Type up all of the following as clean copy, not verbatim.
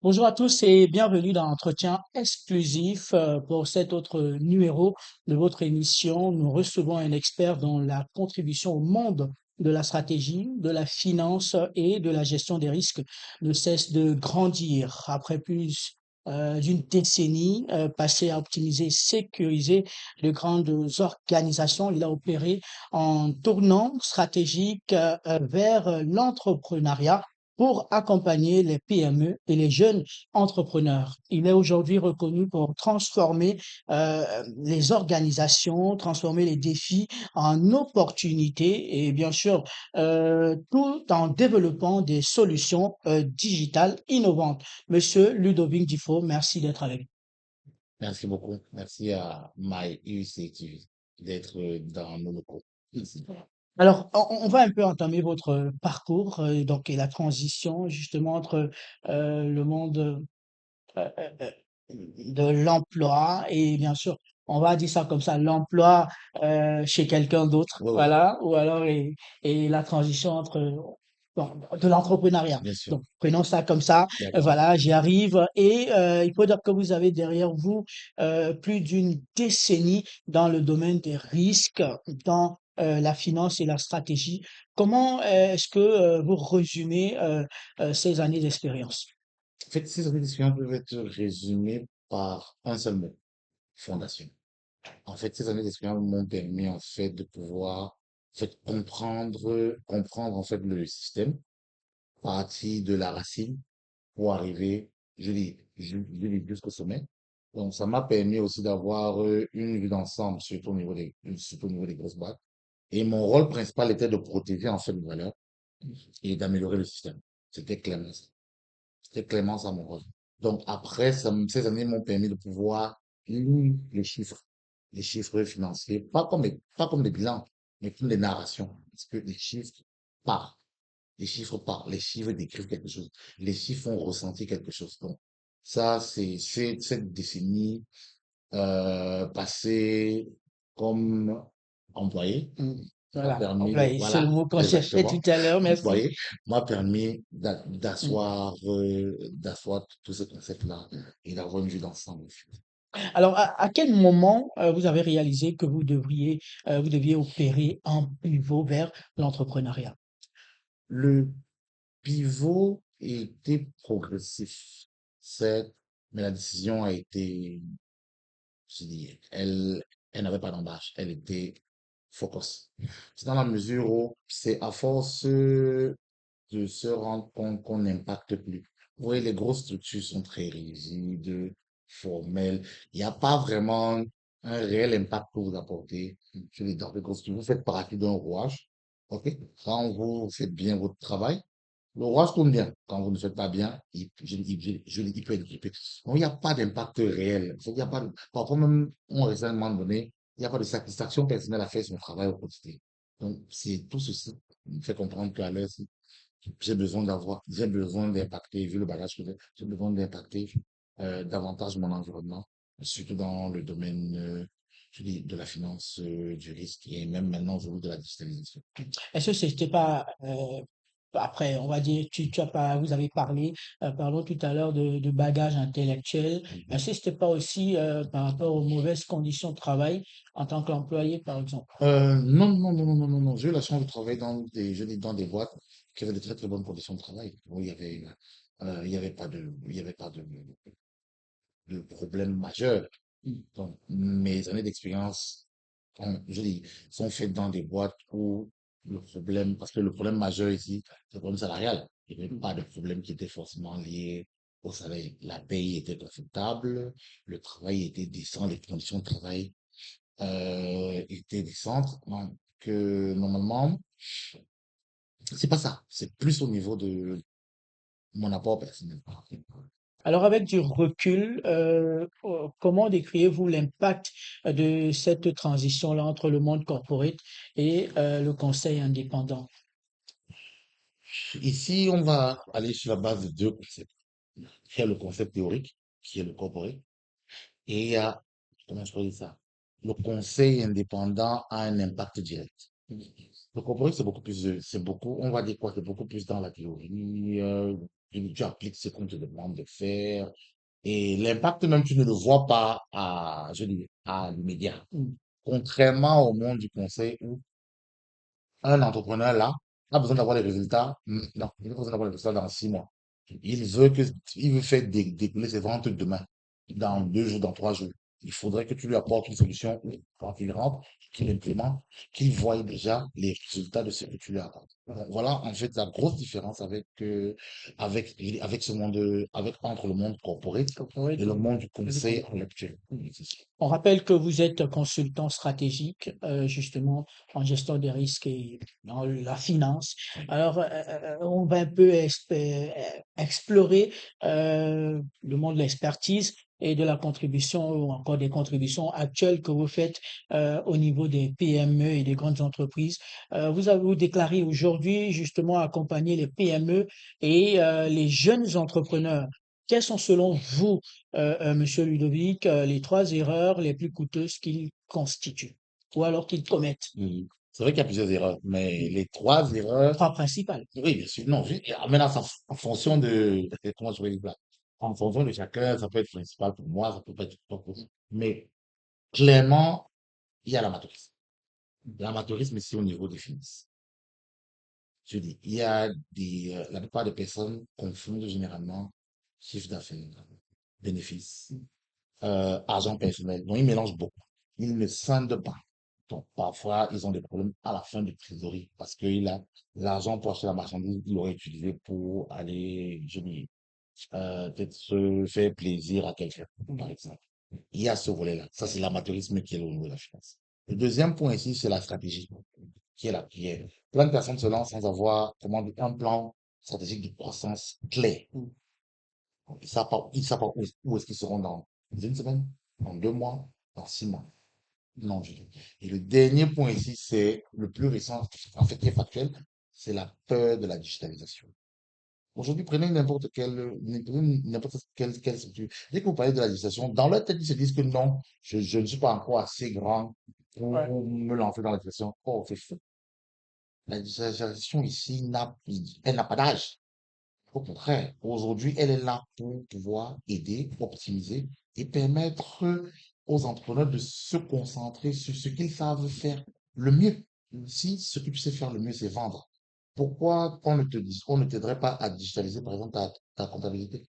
Bonjour à tous et bienvenue dans l'entretien exclusif pour cet autre numéro de votre émission. Nous recevons un expert dont la contribution au monde de la stratégie, de la finance et de la gestion des risques ne cesse de grandir. Après plus d'une décennie passée à optimiser, sécuriser de grandes organisations, il a opéré en tournant stratégique vers l'entrepreneuriat pour accompagner les PME et les jeunes entrepreneurs. Il est aujourd'hui reconnu pour transformer les organisations, transformer les défis en opportunités et bien sûr, tout en développant des solutions digitales innovantes. Monsieur Ludovic Dufaux, merci d'être avec nous. Merci beaucoup. Merci à MyUCT d'être dans nos locaux. Merci. Alors, on va un peu entamer votre parcours, donc et la transition justement entre le monde euh, euh, euh, de l'emploi et bien sûr, on va dire ça comme ça, l'emploi chez quelqu'un d'autre, Oui, oui, voilà, ou alors et la transition entre bon, de l'entrepreneuriat. bien sûr. Donc, prenons ça comme ça, D'accord. voilà, j'y arrive et il faut dire que vous avez derrière vous plus d'une décennie dans le domaine des risques, dans la finance et la stratégie. Comment est-ce que vous résumez ces années d'expérience? En fait, ces années d'expérience peuvent être résumées par un seul mot, fondation. En fait, ces années d'expérience m'ont permis, en fait, de pouvoir, en fait, comprendre, en fait, le système, partir de la racine pour arriver, je dis jusqu'au sommet. Donc, ça m'a permis aussi d'avoir une vue d'ensemble, surtout au niveau des grosses boîtes. Et mon rôle principal était de protéger, en fait, les valeurs et d'améliorer le système. C'était clairement ça. C'était clairement ça mon rôle. Donc après, ces années m'ont permis de pouvoir lire les chiffres financiers, pas comme des bilans, mais comme des narrations. Parce que les chiffres parlent. Les chiffres parlent. Les chiffres décrivent quelque chose. Les chiffres font ressentir quelque chose. Donc ça, c'est cette décennie passée comme employé Mm. m'a Voilà, permis de, employé, c'est le voilà, mot qu'on cherchait tout exactement, à l'heure, merci. employé, m'a permis Mm. d'asseoir tous ces concepts-là et d'avoir une vue d'ensemble. Alors, à quel moment vous avez réalisé que vous deviez opérer un pivot vers l'entrepreneuriat? Le pivot était progressif, certes, mais la décision a été, je dis, elle n'avait pas d'embâche, elle était focus. C'est dans la mesure où c'est à force de se rendre compte qu'on n'impacte plus. Oui, les grosses structures sont très rigides, formelles. Il n'y a pas vraiment un réel impact que vous apportez sur les dans les grosses structures. Vous faites partie d'un rouage. OK? Quand vous faites bien votre travail, le rouage tourne bien. Quand vous ne faites pas bien, il peut être grippé. Donc, il n'y a pas d'impact réel. Il y a pas de, parfois même, on reste à un moment donné, il n'y a pas de satisfaction personnelle à faire son travail au quotidien. Donc, c'est tout ceci qui me fait comprendre qu'à l'heure, j'ai besoin d'impacter, vu le bagage que j'ai besoin d'impacter davantage mon environnement, surtout dans le domaine je dis, de la finance, du risque et même maintenant aujourd'hui de la digitalisation. Est-ce que c'était pas après, on va dire, tu as pas, vous avez parlé, parlons tout à l'heure de bagage intellectuel. Mhm. Est-ce que c'était pas aussi par rapport aux mauvaises conditions de travail en tant qu'employé, par exemple? Non, non, non, non, non, non, non. J'ai eu la chance de travailler je dis, dans des boîtes qui avaient de très, très bonnes conditions de travail. Où il y avait pas de problème majeur. Donc, mes années d'expérience, je dis, sont faites dans des boîtes où parce que le problème majeur ici, c'est le problème salarial. Il n'y avait pas de problème qui était forcément lié au salaire. La paye était confortable, le travail était décent, les conditions de travail étaient décentes. Donc, normalement, c'est pas ça. C'est plus au niveau de mon apport personnel. Alors, avec du recul, comment décrivez-vous l'impact de cette transition-là entre le monde corporate et le conseil indépendant? Ici, on va aller sur la base de deux concepts. Il y a le concept théorique, qui est le corporate, et il y a, comment je peux dire ça? Le conseil indépendant a un impact direct. Le corporate, c'est beaucoup, on va dire quoi, c'est beaucoup plus dans la théorie, tu appliques ce qu'on te demande de faire, et l'impact même, tu ne le vois pas je dis, à l'immédiat. Contrairement au monde du conseil où un entrepreneur là a besoin d'avoir les résultats. Non, il a besoin d'avoir les résultats dans 6 mois. Il veut que, il veut faire décoller ses ventes demain, dans 2 jours, dans 3 jours. Il faudrait que tu lui apportes une solution où, quand il rentre, qu'il implémente, qu'il voie déjà les résultats de ce que tu lui apportes. Donc, voilà, en fait, la grosse différence avec ce monde, entre le monde corporate Corporate, et le monde du et du conseil en lecture. C'est ça. On rappelle que vous êtes consultant stratégique, justement, en gestion des risques et dans la finance. Alors, on va un peu explorer le monde de l'expertise et de la contribution ou encore des contributions actuelles que vous faites au niveau des PME et des grandes entreprises. Vous avez déclaré aujourd'hui justement accompagner les PME et les jeunes entrepreneurs. Quels sont selon vous Monsieur Ludovic, les 3 erreurs les plus coûteuses qu'ils constituent ou alors qu'ils commettent? C'est vrai qu'il y a plusieurs erreurs, mais les 3 erreurs. 3 principales. Oui, bien sûr. Non, maintenant, en fonction comment je vais dire ça, en fonction de chacun, ça peut être principal pour moi, ça peut pas être pour vous. Mais clairement, il y a l'amateurisme. L'amateurisme ici au niveau des finances. Je dis, il y a la plupart des personnes confondent généralement chiffre d'affaires, bénéfices, argent personnel. Donc, ils mélangent beaucoup. Ils ne scindent pas. Donc, parfois, ils ont des problèmes à la fin de trésorerie parce qu'il a l'argent pour acheter la marchandise, il l'aurait utilisé pour aller, je dis, peut-être se faire plaisir à quelqu'un, par exemple. Il y a ce volet-là. Ça, c'est l'amateurisme qui est au niveau de la finance. Le deuxième point ici, c'est la stratégie, qui est la pierre. Plein de personnes se lancent sans avoir, comment dire, un plan stratégique de croissance clair. Ils savent pas où est-ce qu'ils seront dans une semaine, dans 2 mois, dans 6 mois. Non, du tout. Et le dernier point ici, c'est le plus récent, en fait, qui est factuel, c'est la peur de la digitalisation. Aujourd'hui, prenez n'importe quelle structure. Dès que vous parlez de la digitalisation, dans leur tête, ils se disent que non, je ne suis pas encore assez grand pour Ouais. me lancer dans la digitalisation. Oh, c'est fou. La digitalisation ici elle n'a pas d'âge. Au contraire, aujourd'hui, elle est là pour pouvoir aider, optimiser et permettre aux entrepreneurs de se concentrer sur ce qu'ils savent faire le mieux. Si ce que tu sais faire le mieux, c'est vendre, pourquoi on ne t'aiderait pas à digitaliser, par exemple, ta comptabilité?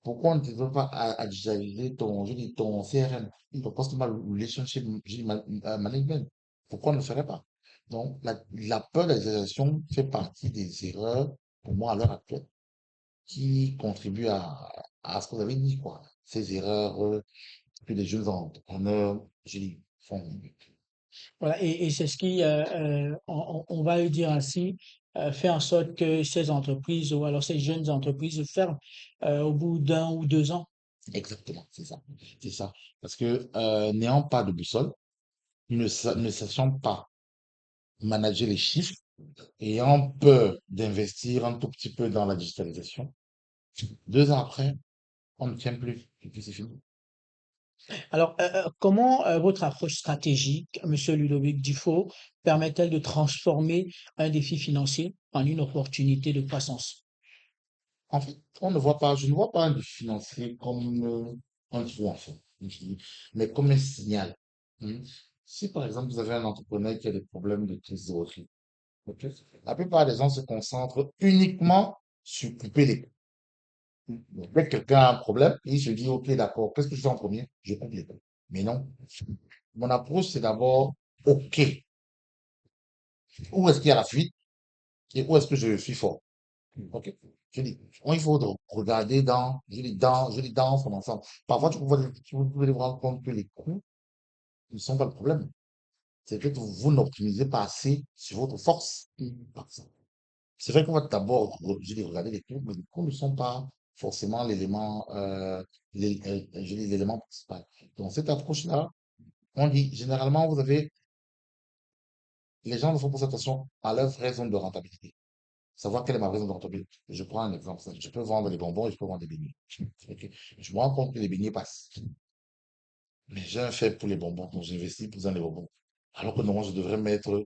Pourquoi on ne t'aiderait pas à digitaliser je dis, ton CRM, ton Customer Relationship je dis, Management? Pourquoi on ne le ferait pas? Donc, la peur de la digitalisation fait partie des erreurs, pour moi, à l'heure actuelle qui contribuent à ce que vous avez dit, quoi. Ces erreurs que les jeunes entrepreneurs, je dis, font. Voilà, et c'est ce qui, on va le dire ainsi, fait en sorte que ces entreprises ou alors ces jeunes entreprises ferment au bout d'1 ou 2 ans. Exactement, c'est ça. C'est ça. Parce que n'ayant pas de boussole, ne sachant pas manager les chiffres, ayant peur d'investir un tout petit peu dans la digitalisation, 2 ans après, on ne tient plus. Et puis c'est fini. Alors, comment votre approche stratégique, Monsieur Ludovic Dufault, permet-elle de transformer un défi financier en une opportunité de croissance? En fait, je ne vois pas un défi financier comme un trou, en fait, mais comme un signal. Hmm. Si par exemple vous avez un entrepreneur qui a des problèmes de trésorerie, ok, la plupart des gens se concentrent uniquement sur couper les coûts. Donc, dès que quelqu'un a un problème, il se dit, ok, d'accord, qu'est-ce que je fais en premier? Je coupe les coûts. Mais non, mon approche, c'est d'abord, ok, où est-ce qu'il y a la fuite et où est-ce que je suis fort? Ok. Je dis, il faut regarder dans son ensemble. Parfois, vous pouvez vous rendre compte que les coûts ne sont pas le problème. C'est que vous n'optimisez pas assez sur votre force, par exemple. C'est vrai qu'on va d'abord, je dis, regarder les coûts, mais les coûts ne sont pas forcément je dis, l'élément principal. Dans cette approche-là, on dit, généralement, les gens ne font pas attention à leur vraie zone de rentabilité. Savoir quelle est ma vraie zone de rentabilité. Je prends un exemple. Je peux vendre des bonbons et je peux vendre des beignets. Ok. Je me rends compte que les beignets passent. Mais j'ai un fait pour les bonbons, donc j'investis pour dans les bonbons. Alors que normalement, je devrais mettre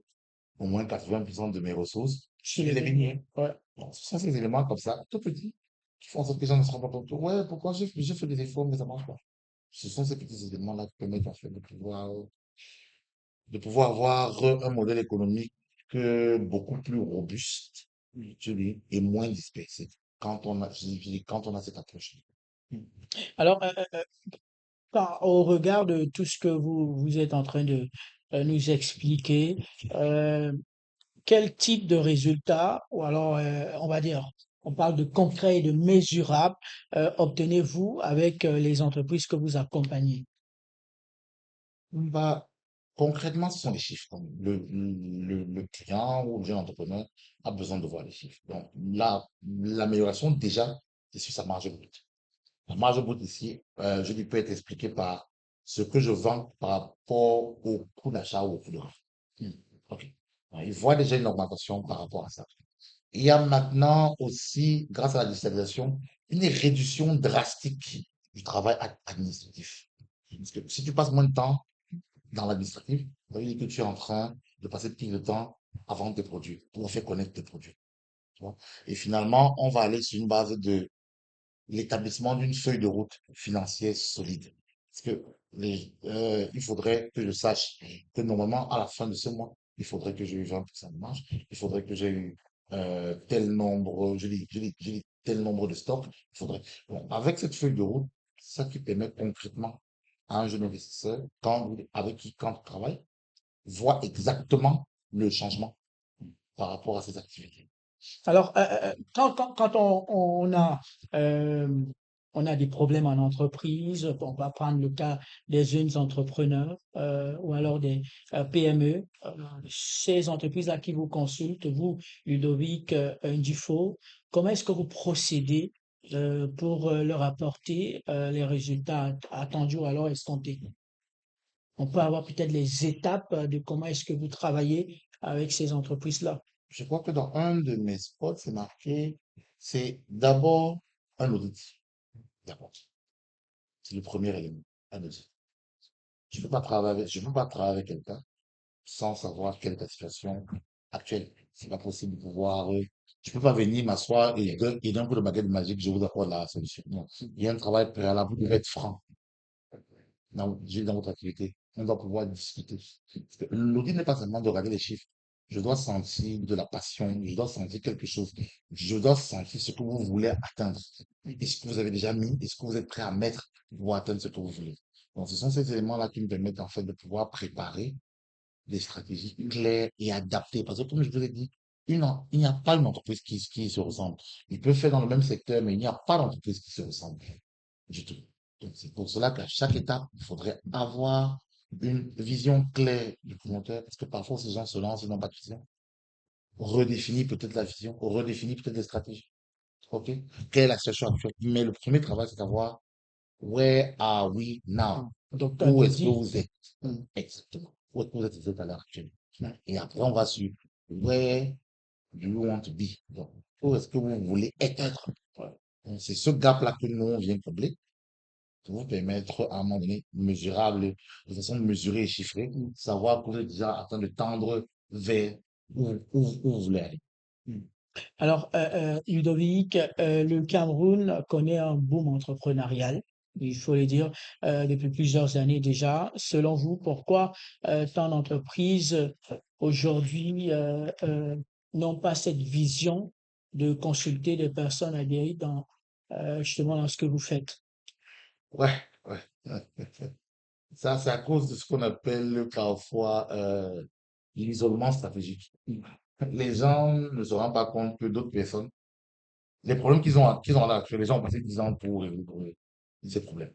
au moins 80% de mes ressources Sur sur les les lignes. miniers. Ouais. Bon, ce sont ces éléments comme ça, tout petits, qui font en sorte que les gens ne se rendent pas compte. Ouais, pourquoi j'ai fait des efforts, mais ça marche pas. Ce sont ces petits éléments-là qui permettent en fait de pouvoir avoir un modèle économique beaucoup plus robuste, je dis, et moins dispersé je dis, quand on a cette approche. Alors, au regard de tout ce que vous êtes en train de nous expliquer, euh, quel type de résultat, ou alors on va dire, on parle de concret et de mesurable, obtenez-vous avec les entreprises que vous accompagnez? Bah, concrètement, ce sont les chiffres. Donc, le client ou le jeune entrepreneur a besoin de voir les chiffres. Donc, l'amélioration, déjà, c'est sur sa marge brute. La marge brute ici, je dis, peut être expliquée par ce que je vends par rapport au coût d'achat ou au coût de revient. Hmm, OK. Il voit déjà une augmentation par rapport à ça. Il y a maintenant aussi, grâce à la digitalisation, une réduction drastique du travail administratif. Parce que si tu passes moins de temps dans l'administratif, ça veut dire que tu es en train de passer plus de temps à vendre tes produits, pour faire connaître tes produits. Tu vois. Et finalement, on va aller sur une base de l'établissement d'une feuille de route financière solide. Parce que il faudrait que je sache que normalement, à la fin de ce mois, il faudrait que j'ai eu 20% de marge, il faudrait que j'ai eu tel nombre, je dis tel nombre de stocks. Il faudrait. Bon, avec cette feuille de route, ça qui permet concrètement à un jeune investisseur, avec qui, quand on travaille, voit exactement le changement par rapport à ses activités. Alors, quand euh, on a des problèmes en entreprise, on va prendre le cas des jeunes entrepreneurs ou alors des PME, ces entreprises-là qui vous consultent, vous, Ludovic Dufault, comment est-ce que vous procédez pour leur apporter les résultats attendus ou alors escomptés? On peut avoir peut-être les étapes de comment est-ce que vous travaillez avec ces entreprises-là. Je crois que dans un de mes spots, c'est marqué, c'est d'abord un audit. D'abord. C'est le premier élément. Un audit. Je peux pas travailler avec quelqu'un sans savoir quelle est la situation actuelle. C'est pas possible de pouvoir, je peux pas venir m'asseoir et d'un coup de baguette magique, je vous apporte la solution. Non. Il y a un travail préalable, vous devez être franc dans votre activité. On doit pouvoir discuter. Parce que l'audit n'est pas seulement de regarder les chiffres. Je dois sentir de la passion, je dois sentir quelque chose. Je dois sentir ce que vous voulez atteindre. Est-ce que vous avez déjà mis, est-ce que vous êtes prêt à mettre pour atteindre ce que vous voulez? Donc, ce sont ces éléments-là qui me permettent en fait de pouvoir préparer des stratégies claires et adaptées. Parce que comme je vous ai dit, il n'y a pas une entreprise qui se ressemble. Ils peuvent faire dans le même secteur, mais il n'y a pas d'entreprise qui se ressemble du tout. Donc, c'est pour cela qu'à chaque étape, il faudrait avoir une vision claire du promoteur, parce que parfois ces gens se lancent, ils n'ont pas de vision. On redéfinit peut-être la vision, on redéfinit peut-être les stratégies. OK? Quelle est la situation actuelle? Mais le premier travail, c'est d'avoir where are we now? Donc, un Où est-ce que audit. vous êtes? Exactement. Où est-ce que vous êtes à l'heure actuelle? Et après, on va sur where do you want to be? Donc, où est-ce que vous voulez être? Voilà. Donc, c'est ce gap-là que nous, on vient combler pour vous permettre, à un moment donné, mesurable, de façon mesurée et chiffrée, savoir que vous êtes déjà en train de tendre vers où vous voulez aller. Alors, Ludovic, le Cameroun connaît un boom entrepreneurial, il faut le dire, depuis plusieurs années déjà. Selon vous, pourquoi tant d'entreprises aujourd'hui n'ont pas cette vision de consulter des personnes aguerries dans justement dans ce que vous faites? Ouais, ouais. Ça, c'est à cause de ce qu'on appelle parfois l'isolement stratégique. Les gens ne se rendent pas compte que d'autres personnes, les problèmes qu'ils ont à l'heure actuelle, les gens ont passé 10 ans pour résoudre ces problèmes.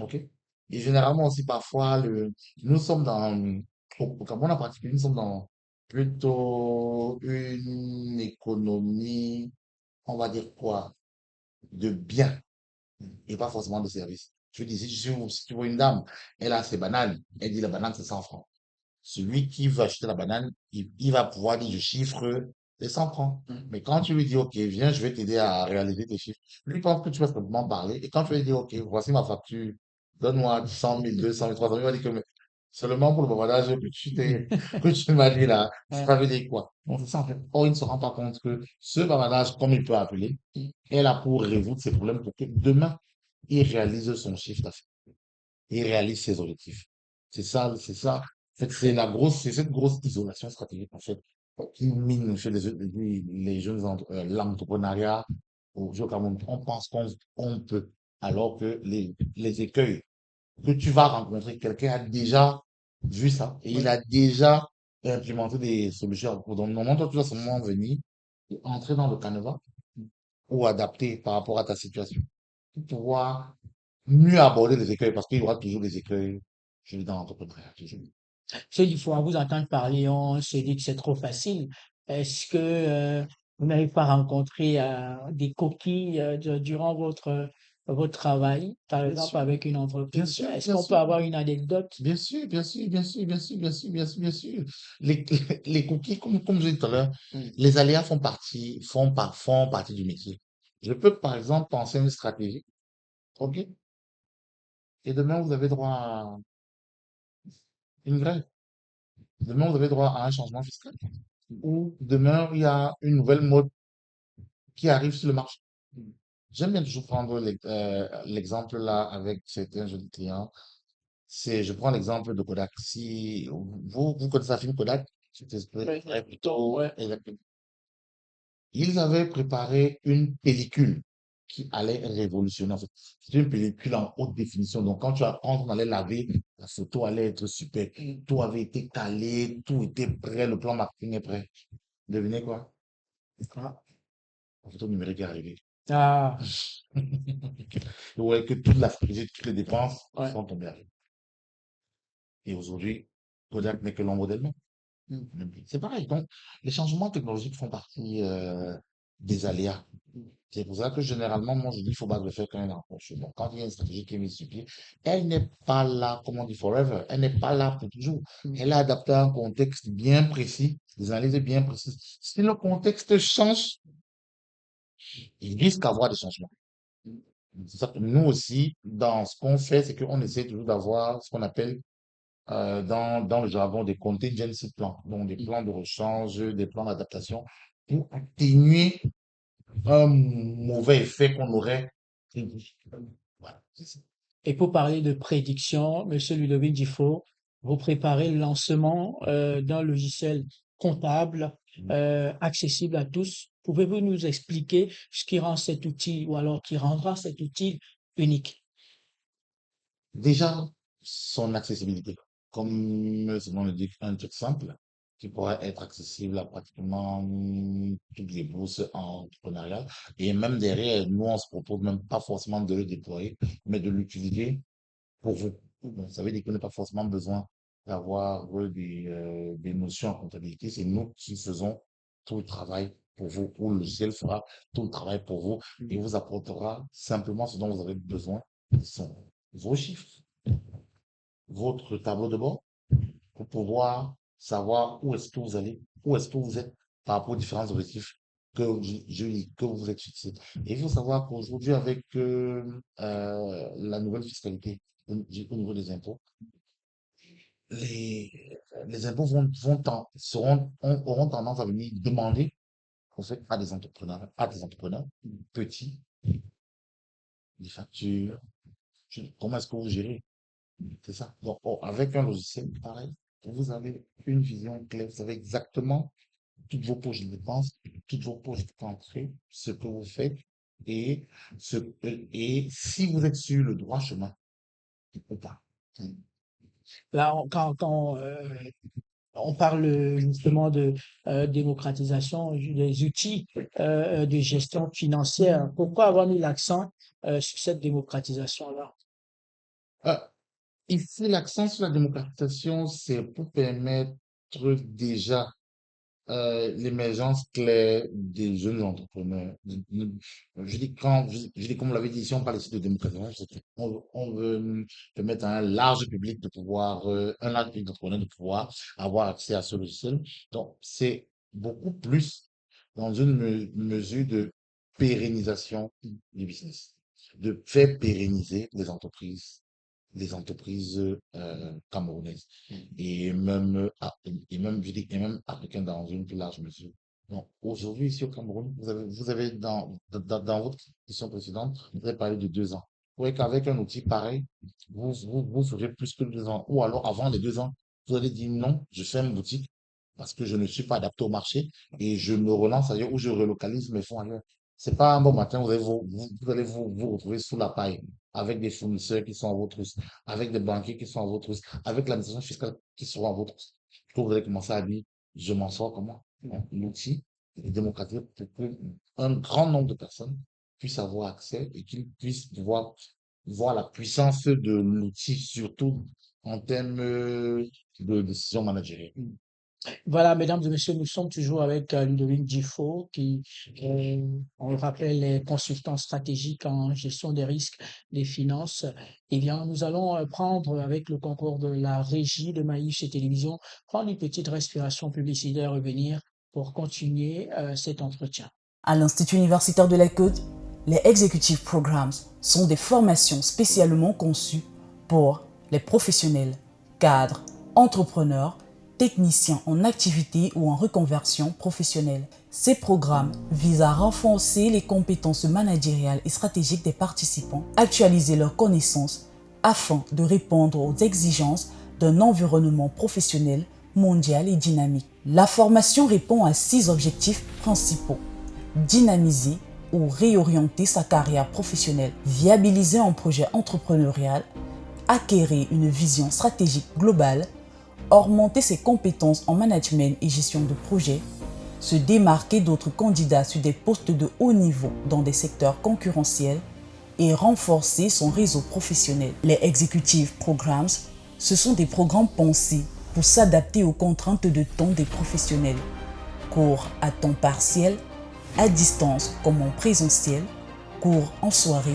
OK? Et généralement aussi, parfois, nous sommes au Cameroun en particulier, nous sommes dans plutôt une économie, on va dire quoi, de biens et pas forcément de services. Je dis, si tu vois une dame, elle a ses bananes, elle dit la banane c'est 100 francs. Celui qui va acheter la banane, il va pouvoir dire, je chiffre les 100 francs. Mais quand tu lui dis, OK, viens, je vais t'aider à réaliser tes chiffres, lui pense que tu vas simplement parler. Et quand tu lui dis, OK, voici ma facture, donne-moi 100 000, 200 000, 300 000, il va dire que, mais Seulement pour le bavardage que tu m'as dit là, Ouais. ça veut dire quoi? Donc, c'est ça, en fait. Or, il ne se rend pas compte que ce bavardage, comme il peut appeler, est là pour résoudre ses problèmes pour que demain, il réalise son chiffre d'affaires. Il réalise ses objectifs. C'est ça. En fait, c'est cette grosse isolation stratégique, en fait, qui mine chez les jeunes, l'entrepreneuriat au Cameroun. On pense qu'on peut, alors que les écueils que tu vas rencontrer, quelqu'un a déjà vu ça et il Ouais. a déjà implémenté des solutions. Donc, normalement, toi, tu dois seulement venir et entrer dans le canevas ou adapter par rapport à ta situation pour pouvoir mieux aborder les écueils parce qu'il y aura toujours des écueils, je dis, dans l'entrepreneuriat, toujours. Ceux du fois vous entendre parler, on se dit que c'est trop facile. Est-ce que vous n'avez pas rencontré des coquilles durant votre travail, par Bien exemple sûr, avec une bien entreprise? sûr, Est-ce bien qu'on peut sûr. avoir une anecdote? Bien sûr, bien sûr, bien sûr, bien sûr, bien sûr, bien sûr, bien sûr, bien sûr. Les, les cookies, comme je disais tout à l'heure, les aléas font partie du métier. Je peux, par exemple, penser à une stratégie, ok? Et demain, vous avez droit à une grève. Demain, vous avez droit à un changement fiscal. Ou demain, il y a une nouvelle mode qui arrive sur le marché. J'aime bien toujours prendre l'exemple là avec certains jeunes clients. Je prends l'exemple de Kodak. Si vous connaissez la film Kodak, Oui. c'était plutôt Ouais. exactement. Ils avaient préparé une pellicule qui allait révolutionner. En fait, c'est une pellicule en haute définition. Donc, quand on allait laver, la photo allait être super. Tout avait été calé, tout était prêt, le plan marketing est prêt. Devinez quoi? Ah, La photo numérique est arrivée. ah, Vous voyez que toute la stratégie, toutes les dépenses ouais. sont tombées à l'eau. Et aujourd'hui, Kodak n'est que l'ombre d'elle-même. Mm. C'est pareil. Donc, les changements technologiques font partie des aléas. C'est pour ça que généralement, moi, je dis, il faut pas le faire quand il y a une approche. Donc, quand il y a une stratégie qui est mise sur pied, elle n'est pas là, comme on dit, forever. Elle n'est pas là pour toujours. Elle est adaptée à un contexte bien précis, des analyses bien précises. Si le contexte change, il risque d'avoir des changements. C'est ça que nous aussi, dans ce qu'on fait, c'est qu'on essaie toujours d'avoir ce qu'on appelle dans le jargon des contingency plans, donc des plans de rechange, des plans d'adaptation, pour atténuer un mauvais effet qu'on aurait prévu. Voilà, c'est ça. Et pour parler de prédiction, Monsieur Ludovic Dufault, vous préparez le lancement d'un logiciel comptable accessible à tous. Pouvez-vous nous expliquer ce qui rend cet outil ou alors qui rendra cet outil unique? Déjà, son accessibilité, comme son nom le dit, un truc simple qui pourrait être accessible à pratiquement toutes les bourses entrepreneuriales. Et même derrière, nous, on se propose même pas forcément de le déployer, mais de l'utiliser pour vous. Donc, ça veut dire qu'on n'a pas forcément besoin d'avoir des notions en comptabilité. C'est nous qui faisons tout le travail pour vous, ou le logiciel fera tout le travail pour vous et vous apportera simplement ce dont vous avez besoin, qui sont vos chiffres, votre tableau de bord, pour pouvoir savoir où est-ce que vous allez, où est-ce que vous êtes par rapport aux différents objectifs que vous êtes fixés. Et il faut savoir qu'aujourd'hui, avec la nouvelle fiscalité au niveau des impôts, les impôts auront tendance à venir demander en fait, à des entrepreneurs petits, des factures, comment est-ce que vous gérez? C'est ça. Donc, avec un logiciel pareil, vous avez une vision claire, vous savez exactement toutes vos poches de dépenses, toutes vos poches d'entrée, ce que vous faites et, et si vous êtes sur le droit chemin ou pas. Là, quand on parle justement de démocratisation des outils de gestion financière, pourquoi avoir mis l'accent sur cette démocratisation-là? Euh, Ici, l'accent sur la démocratisation, c'est pour permettre déjà l'émergence claire des jeunes entrepreneurs. Je dis je dis comme vous l'avez dit, si on parle ici de démocratisation, on veut permettre à un large public de pouvoir, un large public d'entrepreneurs de pouvoir avoir accès à ce logiciel. Donc, c'est beaucoup plus dans une mesure de pérennisation du business, de faire pérenniser les entreprises les entreprises camerounaises et même, je dis, et même africaines dans une plus large mesure. Donc, aujourd'hui, ici au Cameroun, vous avez dans votre question précédente, vous avez parlé de 2 ans. Vous voyez qu'avec un outil pareil, vous ferez plus que 2 ans. Ou alors, avant les 2 ans, vous allez dire non, je ferme une boutique parce que je ne suis pas adapté au marché et je me relance ailleurs ou je relocalise mes fonds ailleurs. C'est pas un bon matin, vous allez vous retrouver sous la paille avec des fournisseurs qui sont à votre risque, avec des banquiers qui sont à votre risque, avec l'administration fiscale qui sera à votre risque. Que vous allez commencer à dire, je m'en sors comment? Non, l'outil est démocratisé pour qu'un grand nombre de personnes puissent avoir accès et qu'ils puissent voir la puissance de l'outil, surtout en termes de décision managériale. Voilà, mesdames et messieurs, nous sommes toujours avec Ludovic Dufo, qui, on le rappelle, est consultant stratégique en gestion des risques des finances. Eh bien, nous allons prendre, avec le concours de la régie de Maïs et Télévision, prendre une petite respiration publicitaire et revenir pour continuer cet entretien. À l'Institut universitaire de la Côte, les Executive Programs sont des formations spécialement conçues pour les professionnels, cadres, entrepreneurs, techniciens en activité ou en reconversion professionnelle. Ces programmes visent à renforcer les compétences managériales et stratégiques des participants, actualiser leurs connaissances afin de répondre aux exigences d'un environnement professionnel mondial et dynamique. La formation répond à 6 objectifs principaux: dynamiser ou réorienter sa carrière professionnelle, viabiliser un projet entrepreneurial, acquérir une vision stratégique globale, augmenter ses compétences en management et gestion de projet, se démarquer d'autres candidats sur des postes de haut niveau dans des secteurs concurrentiels et renforcer son réseau professionnel. Les Executive Programs, ce sont des programmes pensés pour s'adapter aux contraintes de temps des professionnels. Cours à temps partiel, à distance comme en présentiel, cours en soirée,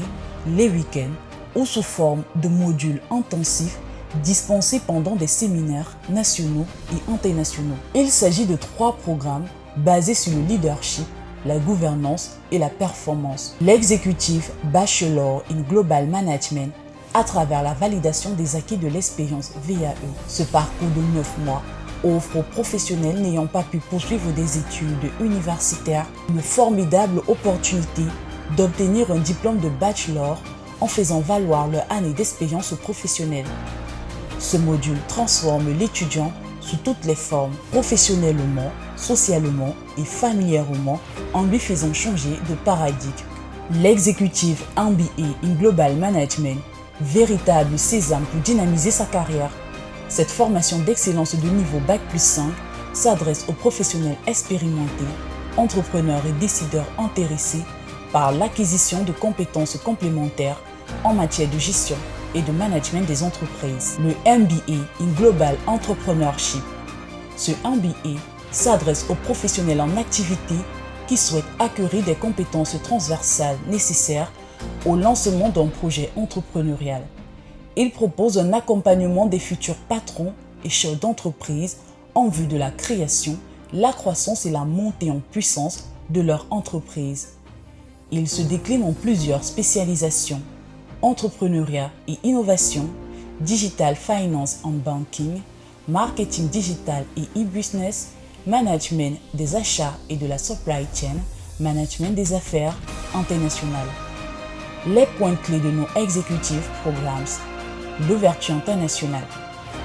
les week-ends ou sous forme de modules intensifs dispensés pendant des séminaires nationaux et internationaux. Il s'agit de 3 programmes basés sur le leadership, la gouvernance et la performance. L'exécutif Bachelor in Global Management à travers la validation des acquis de l'expérience VAE. Ce parcours de 9 mois offre aux professionnels n'ayant pas pu poursuivre des études universitaires une formidable opportunité d'obtenir un diplôme de bachelor en faisant valoir leur année d'expérience professionnelle. Ce module transforme l'étudiant sous toutes les formes, professionnellement, socialement et familièrement, en lui faisant changer de paradigme. L'exécutif MBA in Global Management, véritable sésame pour dynamiser sa carrière. Cette formation d'excellence de niveau Bac+5 s'adresse aux professionnels expérimentés, entrepreneurs et décideurs intéressés par l'acquisition de compétences complémentaires en matière de gestion et de management des entreprises. Le MBA in Global Entrepreneurship. Ce MBA s'adresse aux professionnels en activité qui souhaitent acquérir des compétences transversales nécessaires au lancement d'un projet entrepreneurial. Il propose un accompagnement des futurs patrons et chefs d'entreprise en vue de la création, la croissance et la montée en puissance de leur entreprise. Il se décline en plusieurs spécialisations: entrepreneuriat et innovation, digital finance and banking, marketing digital et e-business, management des achats et de la supply chain, management des affaires internationales. Les points clés de nos Executive Programs: l'ouverture internationale,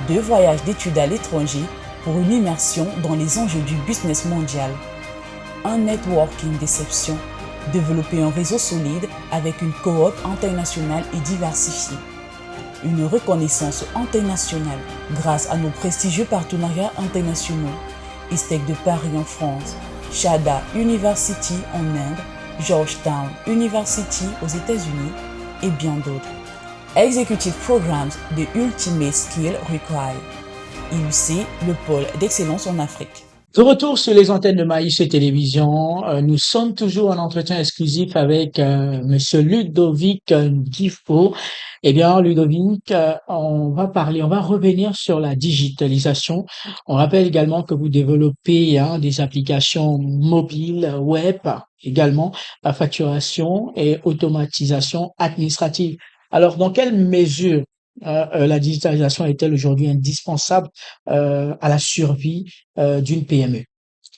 2 voyages d'études à l'étranger pour une immersion dans les enjeux du business mondial, un networking d'exception, développer un réseau solide avec une cohorte internationale et diversifiée, une reconnaissance internationale grâce à nos prestigieux partenariats internationaux: ISTEC de Paris en France, Shada University en Inde, Georgetown University aux États-Unis et bien d'autres. Executive Programs de Ultimate Skill Required. IUC, le pôle d'excellence en Afrique. De retour sur les antennes de Maïs et Télévision, nous sommes toujours en entretien exclusif avec Monsieur Ludovic Dufo. Eh bien, Ludovic, on va revenir sur la digitalisation. On rappelle également que vous développez des applications mobiles, web, également la facturation et automatisation administrative. Alors, dans quelle mesure La digitalisation est-elle aujourd'hui indispensable à la survie d'une PME?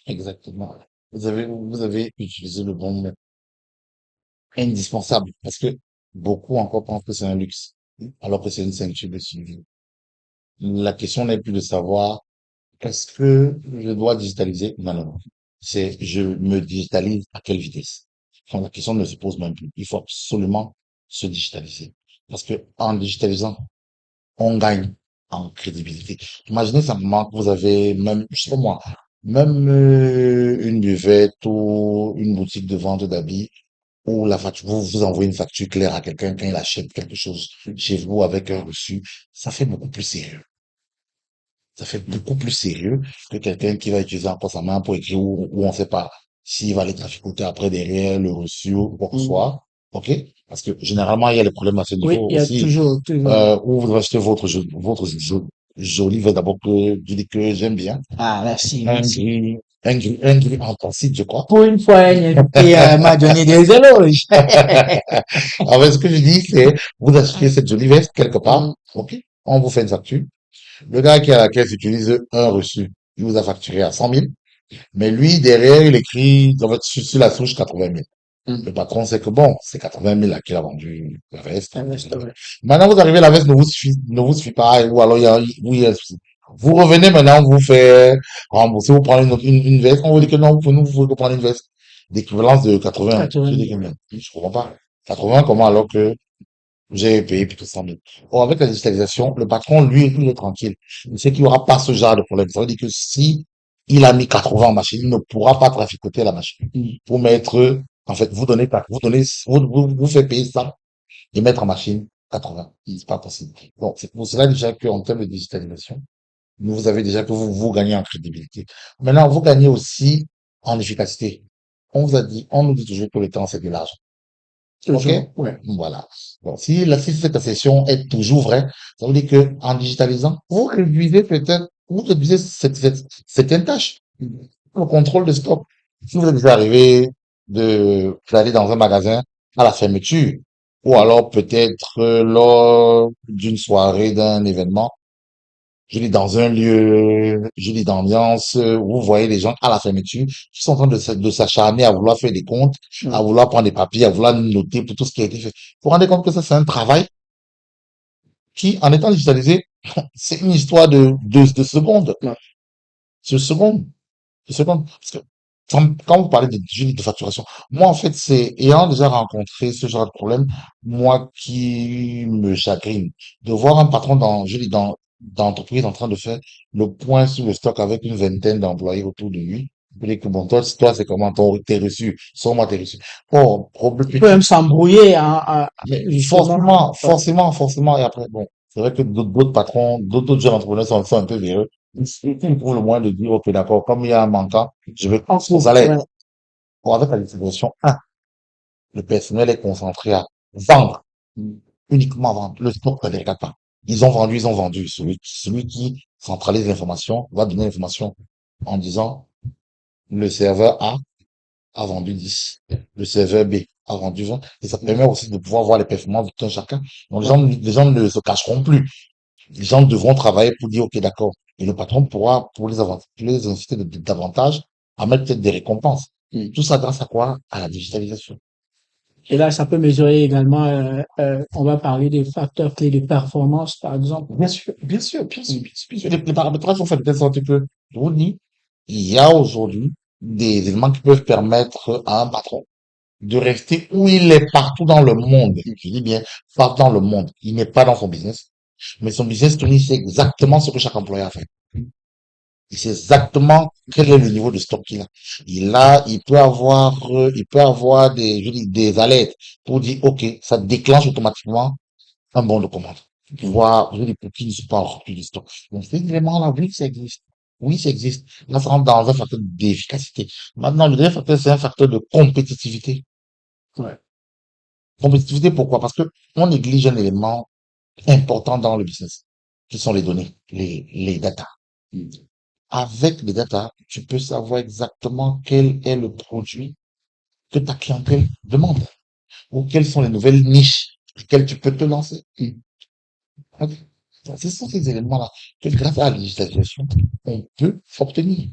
Exactement. Vous avez utilisé le bon mot, indispensable, parce que beaucoup encore pensent que c'est un luxe, alors que c'est une ceinture de survie. La question n'est plus de savoir est-ce que je dois digitaliser? Non, non, non. C'est je me digitalise à quelle vitesse? Enfin, la question ne se pose même plus. Il faut absolument se digitaliser. Parce que en digitalisant, on gagne en crédibilité. Imaginez simplement que vous avez même, je sais pas moi, même une buvette ou une boutique de vente d'habits où la facture, vous envoyez une facture claire à quelqu'un quand il achète quelque chose chez vous avec un reçu, ça fait beaucoup plus sérieux. Ça fait beaucoup plus sérieux que quelqu'un qui va utiliser encore sa main pour écrire ou on sait pas s'il va aller traficoter après derrière le reçu ou quoi que ce soit. OK? Parce que généralement, il y a des problèmes à ce Oui, niveau il y a aussi. toujours. Où vous achetez jolie veste d'abord que je dis que j'aime bien. Ah, merci, Un merci. gris, un gris anthracite, je crois. Pour une fois, un invité m'a donné des éloges. En fait, ce que je dis, c'est, vous achetez cette jolie veste quelque part. OK? On vous fait une facture. Le gars qui est à la caisse utilise un reçu. Il vous a facturé à 100 000. Mais lui, derrière, il écrit, en fait, sur la souche 80 000. Le patron sait que bon, c'est 80 000 à qui il a vendu la veste. Maintenant, vous arrivez, la veste ne vous suffit pas, ou alors il y a un souci. Vous revenez maintenant, vous faites rembourser, vous prenez une veste, on vous dit que non, vous pouvez prendre une veste d'équivalence de 80. Je 80 dis 000. que mais, je comprends pas. 80, comment alors que j'ai payé plutôt 100 000. Or, avec la digitalisation, le patron, lui, il est tranquille. Il sait qu'il n'y aura pas ce genre de problème. Ça veut dire que si il a mis 80 en machine, il ne pourra pas traficoter la machine. Pour mettre, en fait, vous faites payer ça et mettre en machine 80. C'est pas possible. Donc, c'est pour cela déjà qu'en termes de digitalisation, vous avez déjà que vous gagnez en crédibilité. Maintenant, vous gagnez aussi en efficacité. On nous dit toujours que le temps, c'est de l'argent. OK? Toujours, ouais. Voilà. Bon, si cette session est toujours vraie, ça veut dire que en digitalisant, vous réduisez certaines tâches. Le contrôle de stock. Si vous êtes déjà arrivé d'aller dans un magasin à la fermeture, ou alors peut-être lors d'une soirée, d'un événement, je dis dans un lieu, je dis d'ambiance, où vous voyez les gens à la fermeture qui sont en train de s'acharner à vouloir faire des comptes, à vouloir prendre des papiers, à vouloir noter pour tout ce qui a été fait. Vous vous rendez compte que ça, c'est un travail qui, en étant digitalisé, c'est une histoire de secondes. Ouais. De secondes. De secondes. Parce que quand vous parlez de facturation, moi, en fait, c'est ayant déjà rencontré ce genre de problème, moi qui me chagrine, de voir un patron d'entreprise en train de faire le point sur le stock avec une vingtaine d'employés autour de lui. Vous dites que bon, toi, c'est comment t'es reçu, sans-moi t'es reçu. Oh, Il peut même s'embrouiller, mais justement. forcément, et après, bon, c'est vrai que d'autres patrons, d'autres jeunes entrepreneurs sont un peu véreux. Ils trouvent le moyen de dire, ok, d'accord, comme il y a un manquant, je vais au salaire. Ouais. Bon, avec la distribution, le personnel est concentré à vendre, uniquement vendre. Le stock ne les regarde pas. Ils ont vendu. Celui qui centralise l'information va donner l'information en disant, le serveur A vendu 10. Le serveur B a vendu 20. Et ça permet aussi de pouvoir voir les performances de tout un chacun. Donc, les gens ne se cacheront plus. Les gens devront travailler pour dire, OK, d'accord. Et le patron pourra, pour les inciter davantage, à mettre peut-être des récompenses. Tout ça grâce à quoi? À la digitalisation. Et là, ça peut mesurer également, on va parler des facteurs clés de performance, par exemple. Bien sûr, bien sûr, bien sûr, bien sûr, bien sûr. Les paramétrages sont faits de telle sorte que, je vous dis, il y a aujourd'hui des éléments qui peuvent permettre à un patron de rester où il est partout dans le monde. Je dis bien partout dans le monde. Il n'est pas dans son business, mais son business, Tony, sait exactement ce que chaque employé a fait. Il sait exactement quel est le niveau de stock qu'il a. Il peut avoir je dis, des alertes pour dire, OK, ça déclenche automatiquement un bon de commande. Je dis, pour qu'il ne soit pas en rupture de stock. Donc, c'est vraiment là, oui, ça existe. Oui, ça existe. Là, ça rentre dans un facteur d'efficacité. Maintenant, le deuxième facteur, c'est un facteur de compétitivité. Ouais. Compétitivité, pourquoi? Parce que on néglige un élément important dans le business, qui sont les données, les data. Avec les data, tu peux savoir exactement quel est le produit que ta clientèle demande, ou quelles sont les nouvelles niches auxquelles tu peux te lancer. Ok. Ce sont ces éléments-là que grâce à la digitalisation, on peut obtenir.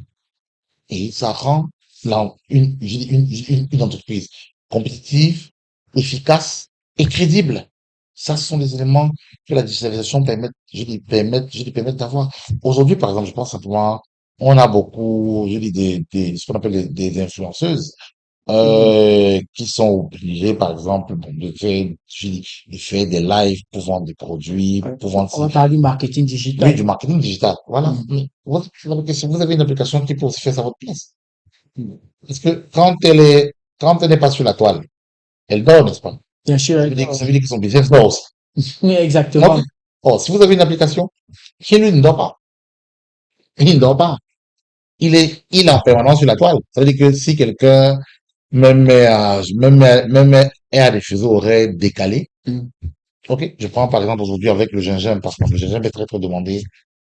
Et ça rend je dis une entreprise compétitive, efficace et crédible. Ça, ce sont les éléments que la digitalisation je dis, permettent d'avoir. Aujourd'hui, par exemple, je pense simplement, on a beaucoup, je dis, ce qu'on appelle des influenceuses, Mhm. qui sont obligées, par exemple, bon, de faire des lives pour vendre des produits, Ouais. pour vendre On va parler du marketing oui, digital. du marketing digital. Voilà. Mhm. Mais vous avez une application qui peut aussi faire ça à votre place. Parce que quand elle n'est pas sur la toile, elle dort, n'est-ce pas? Bien sûr, Ça veut dire que son business dort aussi. oui, Ok? exactement. Or, si vous avez une application, qui lui ne dort pas, il ne dort pas. Il est en permanence sur la toile. Ça veut dire que si quelqu'un est à des fuseaux horaires décalés, Mhm. ok? Je prends par exemple aujourd'hui avec le gingembre, parce que le gingembre est très très demandé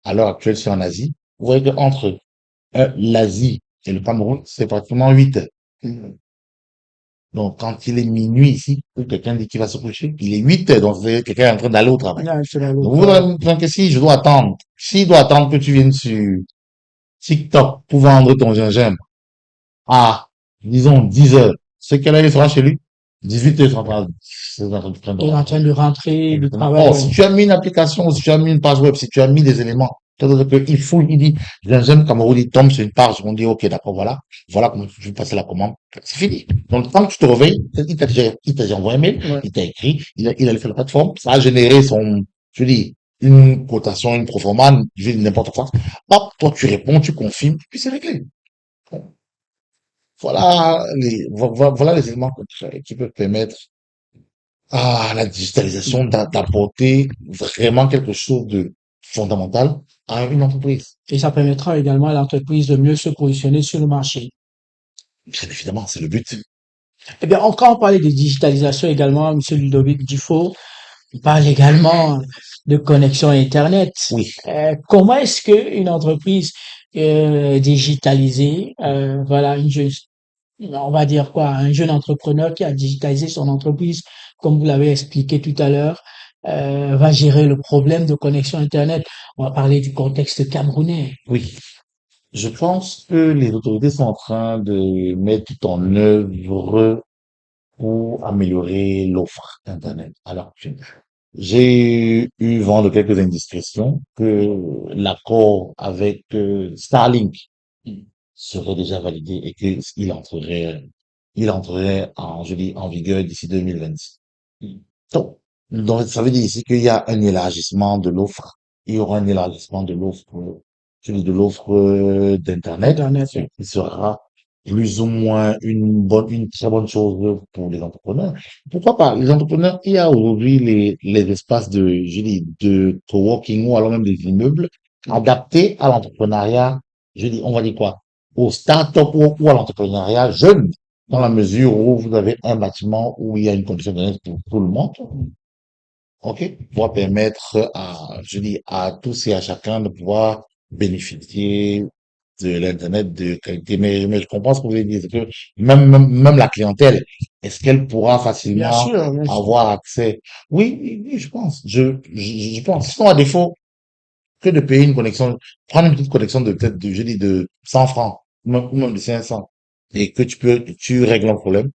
à l'heure actuelle sur en Asie. Vous voyez qu'entre l'Asie et le Cameroun, c'est pratiquement 8 heures. Mhm. Donc, quand il est minuit ici, ou quelqu'un dit qu'il va se coucher, il est 8 heures, donc c'est quelqu'un est en train d'aller au travail. Là, je vais au Donc, vous travail. avez que si je dois attendre, s'il doit attendre que tu viennes sur TikTok pour vendre ton gingembre à, disons, 10 heures, c'est quelle heure il sera chez lui? 18 heures, c'est en train de Il est en rentrer. train de rentrer du Exactement. travail, Or, ouais. si tu as mis une application, ou si tu as mis une page web, si tu as mis des éléments, c'est-à-dire que il dit, gingembre Cameroun, il tombe sur une page, on dit, ok, d'accord, voilà comment tu veux passer la commande. C'est fini. Donc, tant que tu te réveilles, il t'a déjà envoyé un mail, Ouais. il t'a écrit, il a fait la plateforme, ça a généré je dis, une cotation, une proforma, je dis n'importe quoi. Hop, toi, tu réponds, tu confirmes, puis c'est réglé. Voilà les éléments qui peuvent permettre à la digitalisation d'apporter vraiment quelque chose de fondamental à une entreprise. Et ça permettra également à l'entreprise de mieux se positionner sur le marché. Bien évidemment, c'est le but. Eh bien, quand on parlait de digitalisation également, Monsieur Ludovic Dufault, on parle également de connexion Internet. Oui, Comment est-ce qu'une entreprise digitalisée, voilà, on va dire quoi, un jeune entrepreneur qui a digitalisé son entreprise, comme vous l'avez expliqué tout à l'heure, va gérer le problème de connexion Internet? On va parler du contexte camerounais. oui. Je pense que les autorités sont en train de mettre tout en œuvre pour améliorer l'offre Internet. Alors, j'ai eu vent de quelques indiscrétions que l'accord avec Starlink serait déjà validé et il entrerait je dis, en vigueur d'ici 2026. Donc, donc, ça veut dire ici qu'il y a un élargissement de l'offre. Il y aura un élargissement de l'offre, je dis de l'offre d'Internet, Internet. ce qui sera plus ou moins une très bonne chose pour les entrepreneurs. Pourquoi pas? Les entrepreneurs, il y a aujourd'hui les espaces je dis, de coworking ou alors même des immeubles adaptés à l'entrepreneuriat, je dis, on va dire quoi? Au start-up ou à l'entrepreneuriat jeune, dans la mesure où vous avez un bâtiment où il y a une condition de pour tout le monde, ok, pour permettre je dis, à tous et à chacun de pouvoir bénéficier de l'Internet de qualité. Mais je comprends ce que vous voulez dire, c'est que même la clientèle, est-ce qu'elle pourra Bien facilement sûr, bien sûr. avoir accès? Oui, oui, oui, je pense. Je pense. Sinon, à défaut que de payer une connexion, prendre une petite connexion de peut-être, je dis, de 100 francs, ou même de 500, et que tu règles un problème,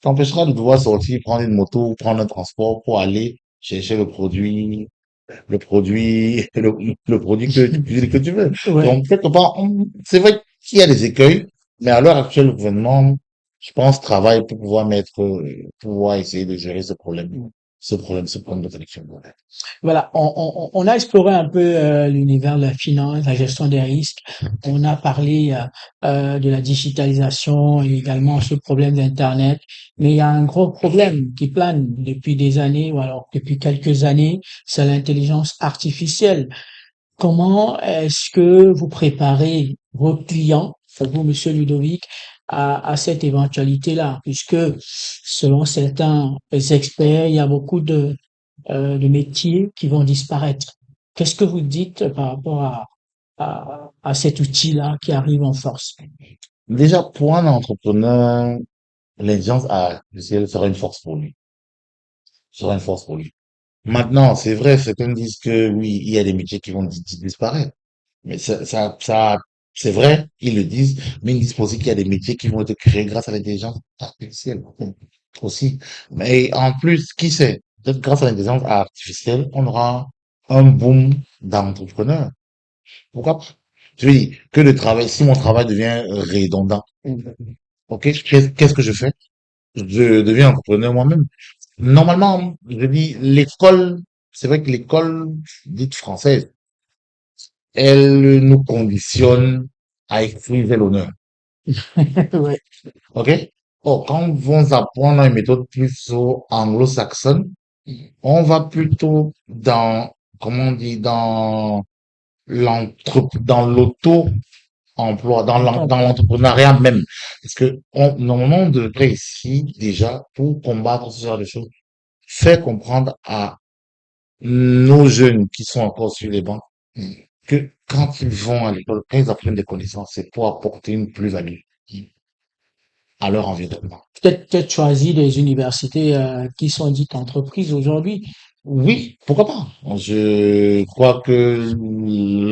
t'empêchera de devoir sortir, prendre une moto, ou prendre un transport pour aller chercher le produit que tu veux. Ouais. Donc, quelque part, c'est vrai qu'il y a des écueils, mais à l'heure actuelle, le gouvernement, je pense, travaille pour pouvoir pouvoir essayer de gérer ce problème de connexion. Voilà, on a exploré un peu l'univers de la finance, la gestion des risques. On a parlé de la digitalisation et également ce problème d'Internet. Mais il y a un gros problème qui plane depuis des années, ou alors depuis quelques années, c'est l'intelligence artificielle. Comment est-ce que vous préparez vos clients, vous, Monsieur Ludovic, à cette éventualité-là, puisque selon certains experts, il y a beaucoup de métiers qui vont disparaître. Qu'est-ce que vous dites par rapport à cet outil-là qui arrive en force? Déjà, pour un entrepreneur, l'intelligence artificielle sera une force pour lui. Sera une force pour lui. Maintenant, c'est vrai, certains disent que oui, il y a des métiers qui vont disparaître. Mais c'est vrai, ils le disent, mais ils disent aussi qu'il y a des métiers qui vont être créés grâce à l'intelligence artificielle aussi. Mais en plus, qui sait, peut-être grâce à l'intelligence artificielle, on aura un boom d'entrepreneurs. Pourquoi pas? Je veux dire, que le travail, si mon travail devient redondant, ok, qu'est-ce que je fais? Je deviens entrepreneur moi-même. Normalement, je dis, l'école, c'est vrai que l'école dite française, elle nous conditionne à écrire l'honneur. Ouais. OK? Oh, quand on va apprendre une méthode plus anglo-saxonne, on va plutôt dans, comment on dit, dans l'auto-emploi, Autant. dans l'entrepreneuriat même. Parce que normalement, on devrait ici, déjà, pour combattre ce genre de choses, faire comprendre à nos jeunes qui sont encore sur les bancs que quand ils vont à l'école, quand ils apprennent des connaissances, c'est pour apporter une plus-value à leur environnement. Peut-être choisir des universités qui sont dites entreprises aujourd'hui. Oui, pourquoi pas? Je crois que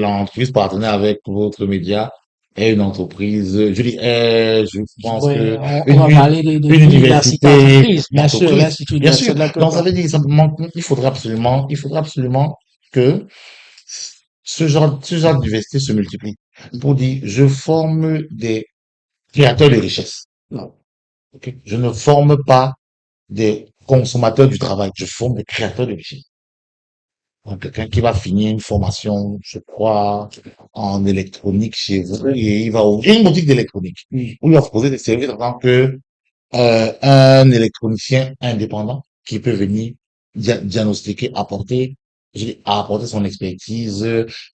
l'entreprise partenaire avec votre média est une entreprise, je dis, je pense Ouais, que on va parler une d'université université entreprise, bien sûr, entreprise, l'Institut bien sûr. universitaire de la Donc, ça Côte. veut dire simplement qu'il faudrait absolument que ce genre d'université se multiplie pour dire, je forme des créateurs de richesse. Non. Ok. Je ne forme pas des consommateurs du travail, je forme des créateurs de richesse. Donc, quelqu'un qui va finir une formation, je crois, en électronique chez vous, et il va ouvrir une boutique d'électronique, où il va proposer des services en tant que un électronicien indépendant qui peut venir diagnostiquer, apporter son expertise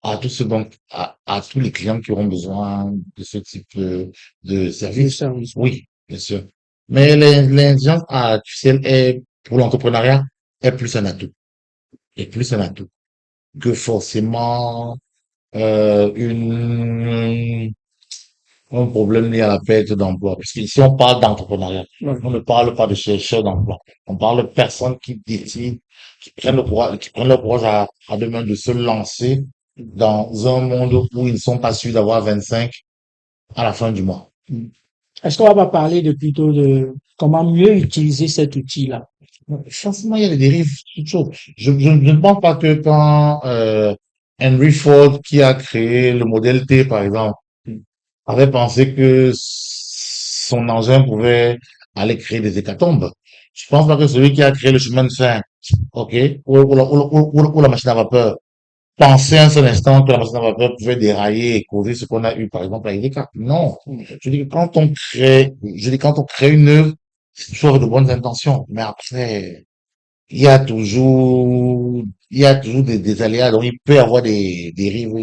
à tous ceux donc à tous les clients qui auront besoin de ce type de Le service. service, ouais. Oui, bien sûr. Mais l'intelligence artificielle est, pour l'entrepreneuriat, est plus un atout. Est plus un atout que forcément une un problème lié à la perte d'emploi. Parce qu'ici, on parle d'entrepreneuriat. Ouais. On ne parle pas de chercheurs d'emploi. On parle de personnes qui décident, qui prennent le courage à deux mains de se lancer dans un monde où ils ne sont pas sûrs d'avoir 25 à la fin du mois. Est-ce qu'on va pas parler de plutôt de comment mieux utiliser cet outil-là? Forcément, il y a des dérives, toutes choses. Je ne pense pas que quand Henry Ford, qui a créé le modèle T, par exemple, avait pensé que son engin pouvait aller créer des hécatombes. Je pense pas que celui qui a créé le chemin de fer, ok, ou la machine à vapeur, pensait un seul instant que la machine à vapeur pouvait dérailler et causer ce qu'on a eu, par exemple, avec les cas. Non. Je dis que quand on crée une œuvre, c'est toujours avec de bonnes intentions. Mais après, il y a toujours des aléas. Donc, il peut y avoir des dérives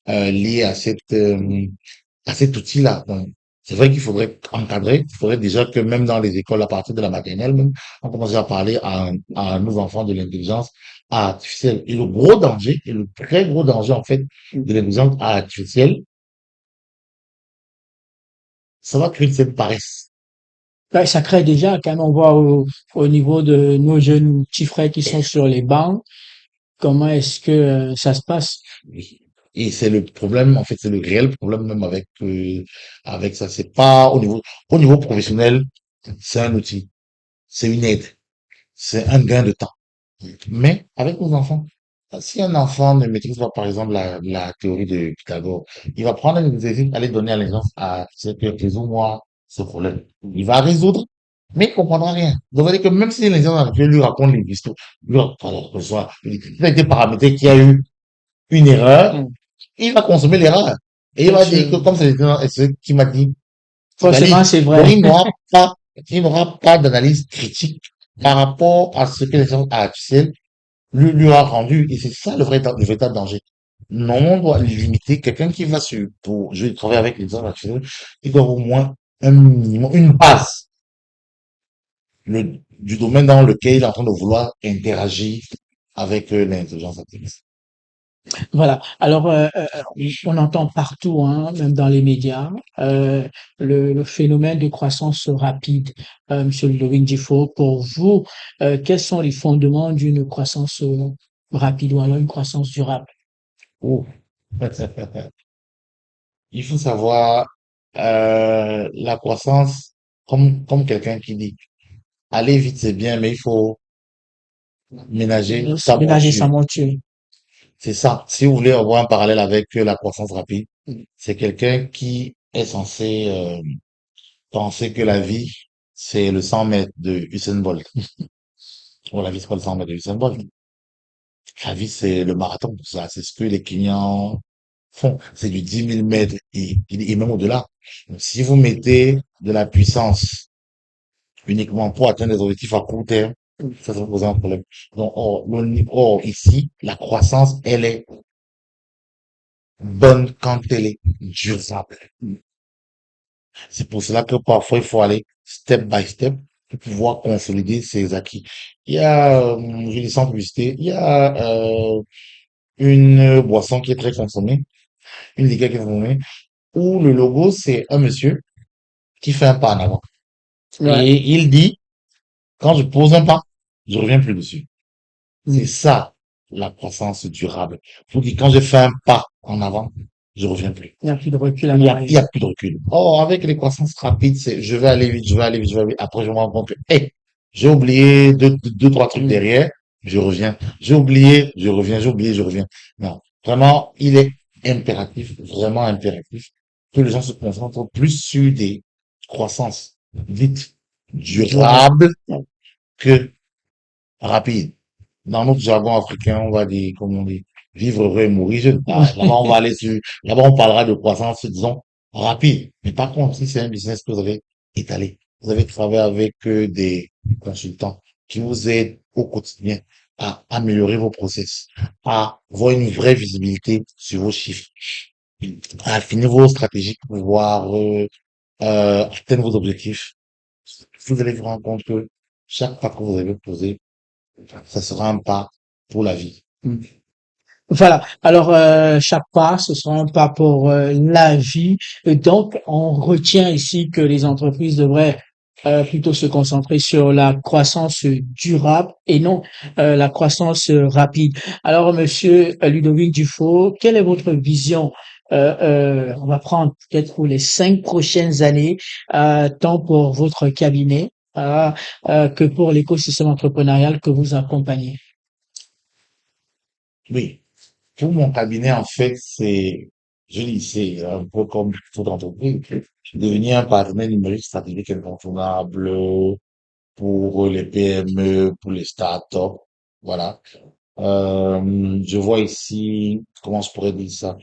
liées à cet outil-là. Donc, c'est vrai qu'il faudrait encadrer. Il faudrait déjà que même dans les écoles, à partir de la maternelle, même, on commence à parler à nos enfants de l'intelligence artificielle. Et le gros danger, et le très gros danger, en fait, de l'intelligence artificielle, ça va créer cette paresse. Ouais, ça crée déjà, quand on voit au niveau de nos jeunes petits frères qui sont sur les bancs, comment est-ce que ça se passe? Oui. Et c'est le problème, en fait, c'est le réel problème même avec ça. C'est pas au niveau professionnel, c'est un outil, c'est une aide, c'est un gain de temps. Mais avec nos enfants, si un enfant ne maîtrise pas, par exemple, la théorie de Pythagore, il va prendre un exercice, aller donner à l'exemple à c'est que résous-moi ce problème. Il va résoudre, mais il comprendra rien. Donc, ça veut dire que même si l'exemple artificiel lui raconte les histoires, lui raconte, il a été paramétré qu'il y a eu une erreur, Mm. il va consommer l'erreur. Et il Bien va dire que sûr. comme c'est ce qui m'a dit, c'est Forcément, valide. c'est Donc, vrai. il n'aura pas d'analyse critique par rapport à ce que l'intelligence artificielle lui a rendu. Et c'est ça le véritable danger. Non, on doit limiter quelqu'un qui va je vais travailler avec les gens naturels, il doit avoir au moins un minimum, une base du domaine dans lequel il est en train de vouloir interagir avec l'intelligence artificielle. Voilà. Alors, on entend partout, hein, même dans les médias, le phénomène de croissance rapide. Monsieur Ludovic Dufault, pour vous, quels sont les fondements d'une croissance rapide ou alors une croissance durable? Oh. Il faut savoir, la croissance, comme quelqu'un qui dit, aller vite c'est bien, mais il faut ménager sa Ménager sa monture. monture. C'est ça. Si vous voulez avoir un parallèle avec la croissance rapide, c'est quelqu'un qui est censé penser que la vie, c'est le 100 mètres de Usain Bolt. Bon, la vie, c'est pas le 100 mètres de Usain Bolt. La vie, c'est le marathon. Ça, c'est ce que les clients font. C'est du 10 000 mètres et même au-delà. Donc, si vous mettez de la puissance uniquement pour atteindre des objectifs à court terme, ça va poser un problème. Donc, ici, la croissance, elle est bonne quand elle est durable. C'est pour cela que parfois, il faut aller step by step pour pouvoir consolider ses acquis. Il y a, je dis sans publicité, il y a une boisson qui est très consommée, une liqueur qui est consommée, où le logo, c'est un monsieur qui fait un pas en avant. Ouais. Et il dit, quand je pose un pas, je reviens plus dessus. C'est ça, la croissance durable. Vous dites, quand je fais un pas en avant, je reviens plus. Il n'y a plus de recul à Il y a, il y l'arrivée. a plus de recul. Oh, avec les croissances rapides, c'est je vais aller vite, je vais aller vite, je vais aller vite. Après, je me rends compte que, hey, j'ai oublié deux, trois trucs derrière, je reviens. J'ai oublié, je reviens, j'ai oublié, je reviens. Non. Vraiment, il est impératif, vraiment impératif, que les gens se concentrent plus sur des croissances vite, Durable. durables que rapides. Dans notre jargon africain, on va dire, comme on dit, vivre heureux et mourir jeune. Là-bas, on va aller sur, là-bas, on parlera de croissance, disons, rapide. Mais par contre, si c'est un business que vous avez étalé, vous avez travaillé avec des consultants qui vous aident au quotidien à améliorer vos process, à avoir une vraie visibilité sur vos chiffres, à affiner vos stratégies pour pouvoir atteindre vos objectifs, vous allez vous rendre compte que chaque pas que vous avez posé, ça sera un pas pour la vie. Voilà. Alors, chaque pas, ce sera un pas pour la vie. Et donc, on retient ici que les entreprises devraient plutôt se concentrer sur la croissance durable et non la croissance rapide. Alors, Monsieur Ludovic Dufault, quelle est votre vision? On va prendre peut-être pour les 5 prochaines années, tant pour votre cabinet que pour l'écosystème entrepreneurial que vous accompagnez. Oui. Pour mon cabinet, en fait, je dis, c'est un peu comme toute entreprise. Devenir un partenaire numérique stratégique incontournable pour les PME, pour les startups. Voilà. Je vois ici, comment je pourrais dire ça,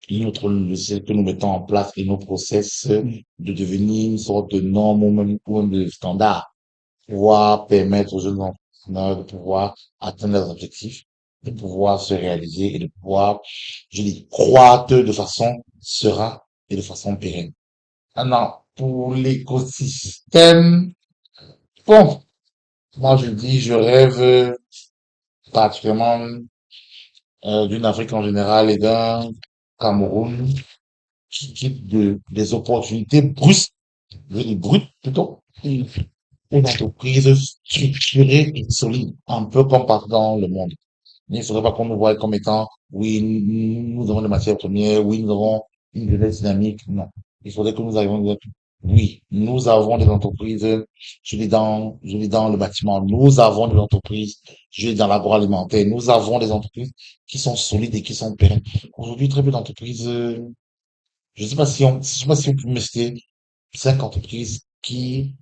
notre logiciel que nous mettons en place et nos process de devenir une sorte de norme ou même de standard, pouvoir permettre aux jeunes entrepreneurs de pouvoir atteindre leurs objectifs, de pouvoir se réaliser et de pouvoir, je dis, croître de façon sereine et de façon pérenne. Maintenant, pour l'écosystème, bon, moi je dis, je rêve particulièrement d'une Afrique en général et d'un Cameroun qui des opportunités brusques, je dis brutes plutôt, une entreprise structurée et solide, un peu comme partout dans le monde. Il ne faudrait pas qu'on nous voie comme étant, oui, nous avons des matières premières, oui, nous avons une jeunesse dynamique. Non. Il faudrait que nous arrivions à dire, oui, nous avons des entreprises, je dis dans le bâtiment, nous avons des entreprises, je dis dans l'agroalimentaire, nous avons des entreprises qui sont solides et qui sont pérennes. Aujourd'hui, très peu d'entreprises, je sais pas si on peut me citer 5 entreprises qui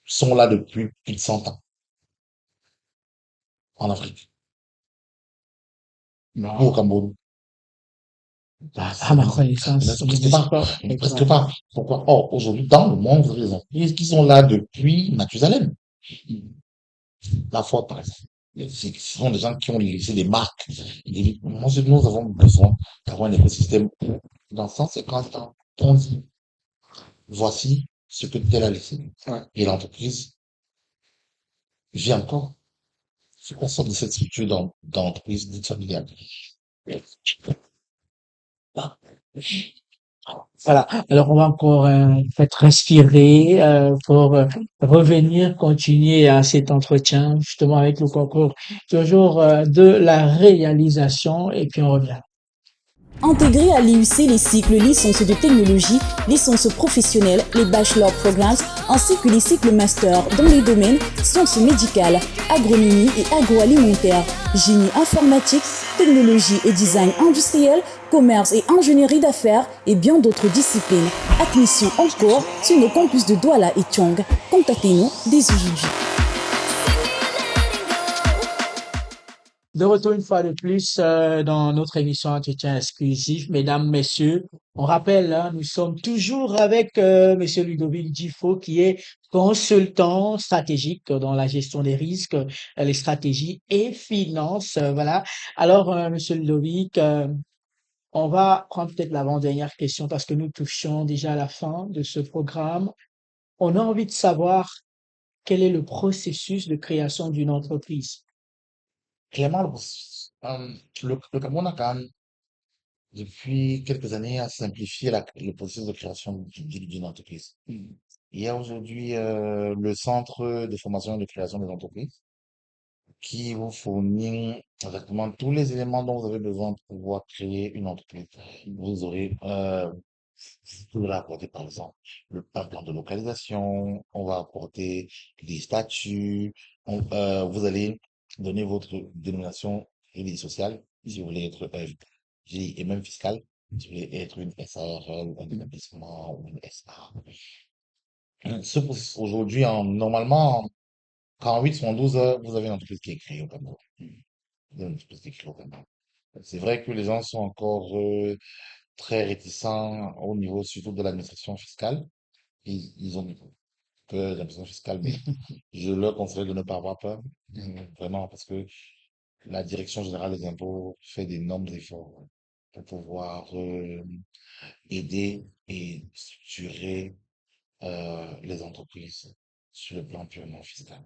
sont là depuis plus de 100 ans en Afrique ou au Non. Cameroun. À ma connaissance, ça Presque n'existe pas. pas. Presque pas. Pourquoi? Or, aujourd'hui, dans le monde, vous avez des entreprises qui sont là depuis Mathusalem. La Ford, par exemple. Ce sont des gens qui ont laissé des marques. Moi, nous avons besoin d'avoir un écosystème où, dans 150 ans, on dit, voici ce que tel a laissé. Ouais. Et l'entreprise vit encore. C'est quoi sorte de cette structure d'entreprise dite familiale? Voilà. Alors, on va encore peut-être respirer pour revenir, continuer à cet entretien, justement avec le concours toujours de la réalisation, et puis on revient. Intégrer à l'IUC les cycles licence de technologie, licence professionnelle, les bachelor programs, ainsi que les cycles master dans les domaines sciences médicales, agronomie et agroalimentaire, génie informatique, technologie et design industriel, commerce et ingénierie d'affaires et bien d'autres disciplines. Admission en cours sur nos campus de Douala et Tchong. Contactez-nous dès aujourd'hui. De retour une fois de plus dans notre émission Entretien exclusif, mesdames, messieurs. On rappelle, hein, nous sommes toujours avec Monsieur Ludovic Difo, qui est consultant stratégique dans la gestion des risques, les stratégies et finances. Voilà. Alors, Monsieur Ludovic, on va prendre peut-être l'avant-dernière question parce que nous touchons déjà à la fin de ce programme. On a envie de savoir quel est le processus de création d'une entreprise. Clairement, le Cameroun a quand même, depuis quelques années, a simplifié le processus de création d'une entreprise. Il y a aujourd'hui le Centre de formation et de création des entreprises qui vous fournit exactement tous les éléments dont vous avez besoin pour pouvoir créer une entreprise. Vous aurez, vous pouvez apporter par exemple un plan de localisation, on va apporter des statuts, vous allez donner votre dénomination juridique sociale, si vous voulez être et même fiscale, si vous voulez être une SARL, un établissement ou une SA. Aujourd'hui, normalement, en 48, 72 heures, vous avez une entreprise qui est créée au Cameroun. Vous avez une entreprise qui est créée au Cameroun. C'est vrai que les gens sont encore très réticents au niveau surtout de l'administration fiscale. Ils ont peur de l'administration fiscale, mais je leur conseille de ne pas avoir peur, vraiment, parce que la Direction générale des impôts fait d'énormes efforts pour pouvoir aider et structurer les entreprises sur le plan purement fiscal.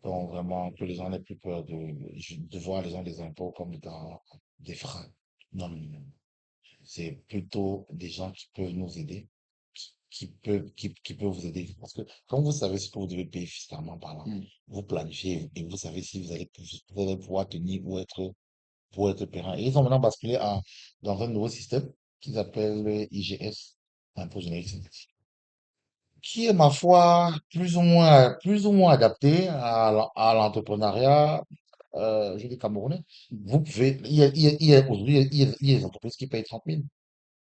Donc vraiment que les gens n'aient plus peur de voir les gens des impôts comme étant des freins. Non, non, non. C'est plutôt des gens qui peuvent nous aider, qui peuvent vous aider. Parce que quand vous savez ce que vous devez payer fiscalement parlant, vous planifiez et vous savez si vous allez pouvoir tenir pour être pérenne. Et ils ont maintenant basculé dans un nouveau système qu'ils appellent le IGS, impôt générique synthétique, qui est, ma foi, plus ou moins adapté à l'entrepreneuriat, je dis camerounais. Vous pouvez, aujourd'hui, il y a des entreprises qui payent 30 000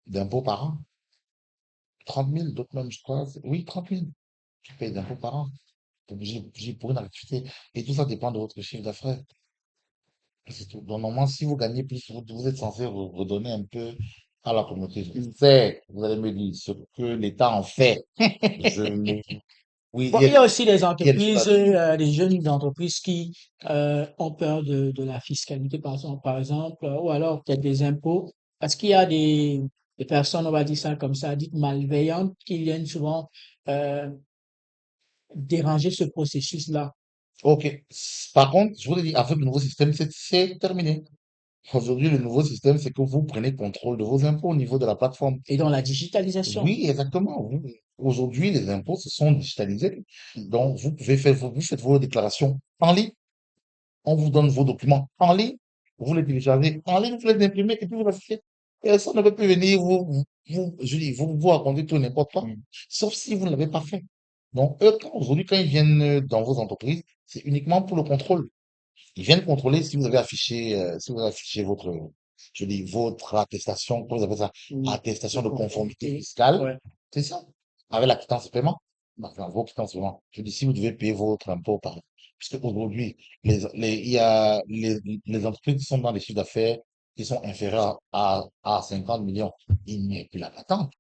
d'impôts par an. 30 000, d'autres même, je crois. Oui, 30 000 qui payent d'impôts par an. Pour une activité. Et tout ça dépend de votre chiffre d'affaires. C'est tout. Donc, normalement, si vous gagnez plus, vous êtes censé redonner un peu à la communauté. Je sais, vous allez me dire ce que l'État en fait. Je ne- Oui, Bon, il y a aussi des il y a des choses entreprises, des jeunes entreprises qui ont peur de la fiscalité, par exemple, ou alors peut-être des impôts, parce qu'il y a des personnes, on va dire ça comme ça, dites malveillantes, qui viennent souvent euh, déranger ce processus-là. Ok. Par contre, je vous ai dit, avec le nouveau système, c'est terminé. Aujourd'hui, le nouveau système, c'est que vous prenez contrôle de vos impôts au niveau de la plateforme. Et dans la digitalisation. Oui, exactement. Aujourd'hui, les impôts se sont digitalisés. Donc, vous pouvez faire, vous faites vos déclarations en ligne. On vous donne vos documents en ligne. Vous les téléchargez en ligne, vous les imprimez et puis vous affichez. Personne ne peut plus venir je dis, vous raconter tout et n'importe quoi. Sauf si vous ne l'avez pas fait. Donc, eux, aujourd'hui, quand ils viennent dans vos entreprises, c'est uniquement pour le contrôle. Ils viennent contrôler si vous avez affiché votre attestation, comment vous appelez ça? Attestation de conformité fiscale. Ouais. C'est ça. Avec la quittance de paiement. Enfin, vos quittances de paiement. Je dis, si vous devez payer votre impôt par, puisque aujourd'hui, il y a les entreprises qui sont dans les chiffres d'affaires qui sont inférieurs à 50 millions. Il n'y a plus la patente.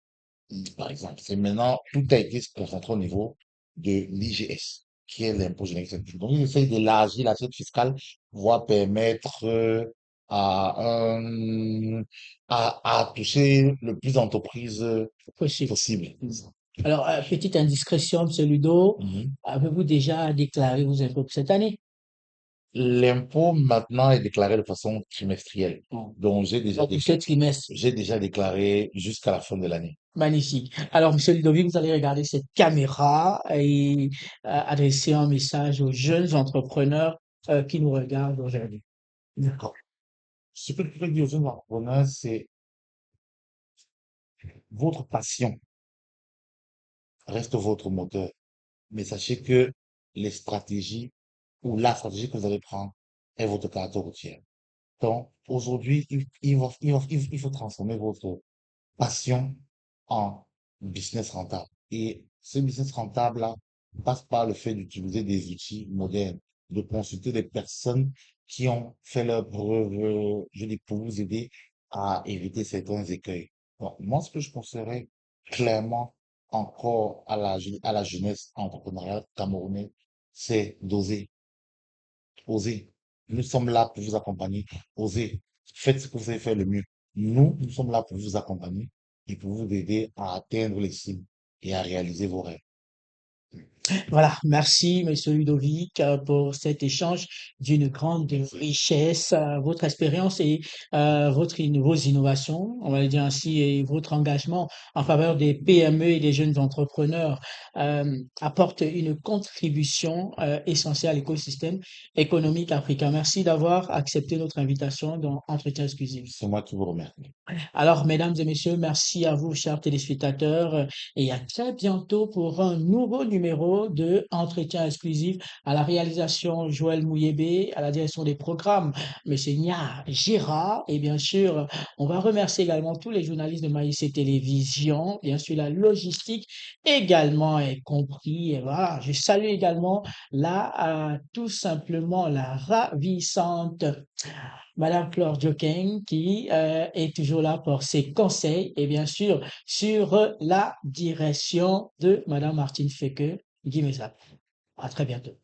Par exemple, c'est maintenant, tout a été concentré au niveau de l'IGS, qui est l'impôt général sur les. Donc, ils essayent d'élargir l'assiette fiscale pour pouvoir permettre à, un- à toucher le plus d'entreprises Possible. possible. Alors, petite indiscrétion, M. Ludo, Mhm. avez-vous déjà déclaré vos impôts pour cette année? L'impôt maintenant est déclaré de façon trimestrielle. Bon. Donc, Donc, pour ce trimestre, j'ai déjà déclaré jusqu'à la fin de l'année. magnifique. Alors, Monsieur Ludovic, vous allez regarder cette caméra et adresser un message aux jeunes entrepreneurs qui nous regardent aujourd'hui. D'accord. Ce que je pourrais dire aux jeunes entrepreneurs, c'est votre passion reste votre moteur. Mais sachez que les stratégies ou la stratégie que vous allez prendre est votre carte routière. Donc, aujourd'hui, il faut transformer votre passion en business rentable. Et ce business rentable-là passe par le fait d'utiliser des outils modernes, de consulter des personnes qui ont fait leur preuve, je dis, pour vous aider à éviter certains écueils. Donc, moi, ce que je conseillerais clairement encore à la jeunesse entrepreneuriale camerounaise, c'est d'oser, oser. Nous sommes là pour vous accompagner. Osez. Faites ce que vous savez faire le mieux. Nous sommes là pour vous accompagner et pour vous aider à atteindre les cibles et à réaliser vos rêves. Voilà, merci Monsieur Ludovic pour cet échange d'une grande richesse. Votre expérience et vos innovations, on va le dire ainsi, et votre engagement en faveur des PME et des jeunes entrepreneurs apportent une contribution essentielle à l'écosystème économique africain. Merci d'avoir accepté notre invitation dans Entretien exclusif. C'est moi qui vous remercie. Alors, mesdames et messieurs, merci à vous, chers téléspectateurs, et à très bientôt pour un nouveau numéro de Entretien exclusif. À la réalisation, Joël Mouyébé, à la direction des programmes, Monsieur Nia Gira, et bien sûr, on va remercier également tous les journalistes de Maïs et Télévision, bien sûr, la logistique également est compris. Et voilà, je salue également tout simplement la ravissante Madame Flore Joquin qui est toujours là pour ses conseils et bien sûr sur la direction de Madame Martine Feke. Guy Mesa. À très bientôt.